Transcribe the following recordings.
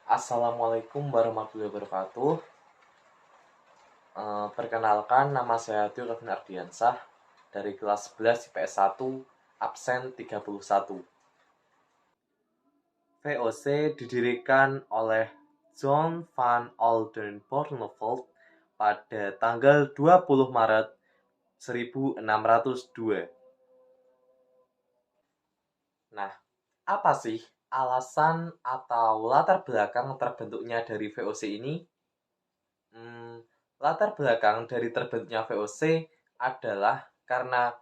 Assalamualaikum warahmatullahi wabarakatuh. Perkenalkan, nama saya Tio Kevin Ardiansah dari kelas 11 IPS 1, absen 31. VOC didirikan oleh John van Oldenbarnevelt pada tanggal 20 Maret 1602. Nah, apa sih alasan atau latar belakang terbentuknya dari VOC ini? Latar belakang dari terbentuknya VOC adalah karena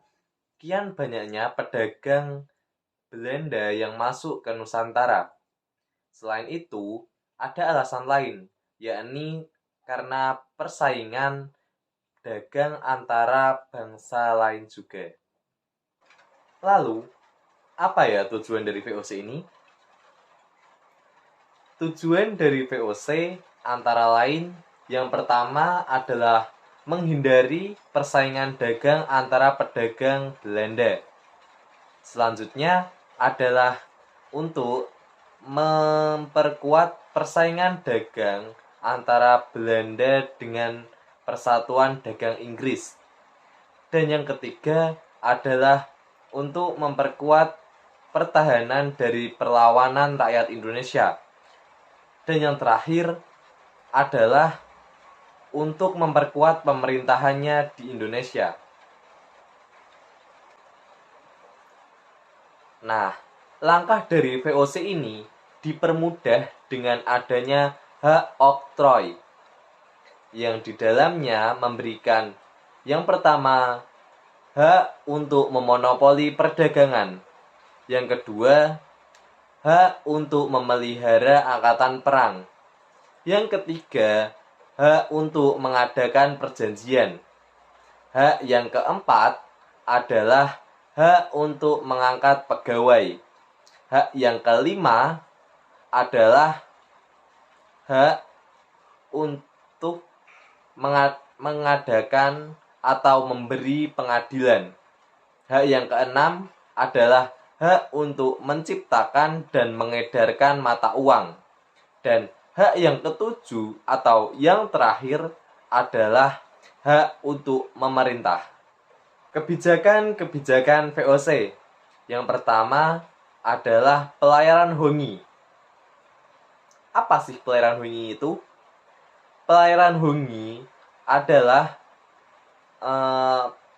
kian banyaknya pedagang Belanda yang masuk ke Nusantara. Selain itu, ada alasan lain, yakni karena persaingan dagang antara bangsa lain juga. Lalu, apa ya tujuan dari VOC ini? Tujuan dari VOC antara lain yang pertama adalah menghindari persaingan dagang antara pedagang Belanda. Selanjutnya adalah untuk memperkuat persaingan dagang antara Belanda dengan Persatuan Dagang Inggris. Dan yang ketiga adalah untuk memperkuat pertahanan dari perlawanan rakyat Indonesia. Dan yang terakhir adalah untuk memperkuat pemerintahannya di Indonesia. Nah, langkah dari VOC ini dipermudah dengan adanya hak oktroy yang di dalamnya memberikan yang pertama hak untuk memonopoli perdagangan, yang kedua hak untuk memelihara angkatan perang, yang ketiga hak untuk mengadakan perjanjian, hak yang keempat adalah hak untuk mengangkat pegawai, hak yang kelima adalah hak untuk mengadakan atau memberi pengadilan. Hak yang keenam adalah hak untuk menciptakan dan mengedarkan mata uang. Dan hak yang ketujuh atau yang terakhir adalah hak untuk memerintah. Kebijakan-kebijakan VOC. Yang pertama adalah pelayaran hongi. Apa sih pelayaran hongi itu? Pelayaran hongi adalah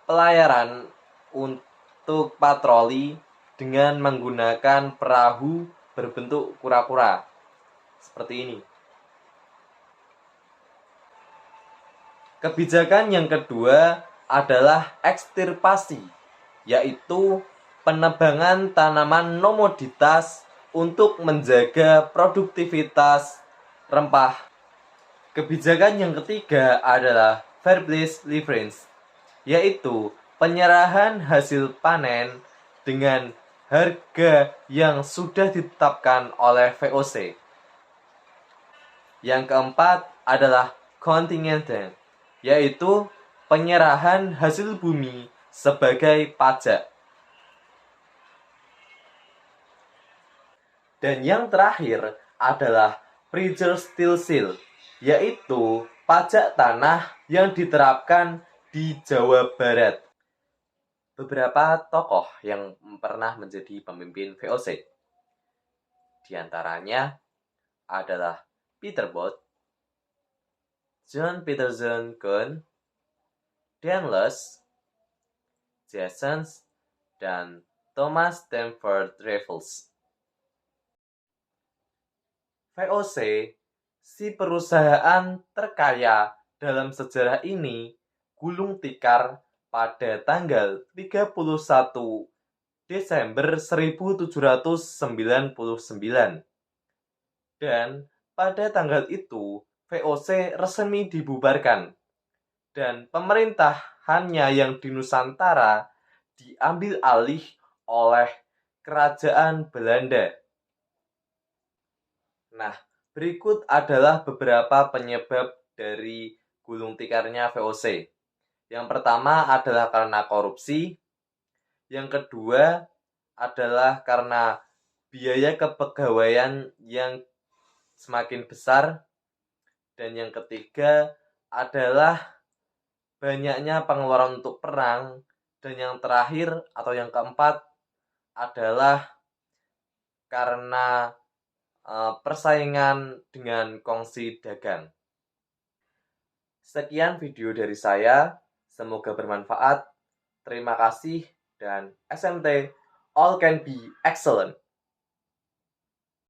pelayaran untuk patroli dengan menggunakan perahu berbentuk kura-kura seperti ini. Kebijakan yang kedua adalah ekstirpasi, yaitu penebangan tanaman nomoditas untuk menjaga produktivitas rempah. Kebijakan yang ketiga adalah Verpflichtleverance, yaitu penyerahan hasil panen dengan harga yang sudah ditetapkan oleh VOC. Yang keempat adalah Contingente, yaitu penyerahan hasil bumi sebagai pajak. Dan yang terakhir adalah Preijsstelsel, yaitu pajak tanah yang diterapkan di Jawa Barat. Beberapa tokoh yang pernah menjadi pemimpin VOC. Di antaranya adalah Peter Bot, John Peterson Kuhn, Dan Lush, Jason, dan Thomas Stamford Raffles. VOC, si perusahaan terkaya dalam sejarah ini, gulung tikar pada tanggal 31 Desember 1799. Dan pada tanggal itu, VOC resmi dibubarkan. Dan pemerintahannya yang di Nusantara diambil alih oleh Kerajaan Belanda. Nah, berikut adalah beberapa penyebab dari gulung tikarnya VOC. Yang pertama adalah karena korupsi. Yang kedua adalah karena biaya kepegawaian yang semakin besar. Dan yang ketiga adalah banyaknya pengeluaran untuk perang. Dan yang terakhir atau yang keempat adalah karena persaingan dengan kongsi dagang. Sekian video dari saya, semoga bermanfaat. Terima kasih dan SMT, all can be excellent.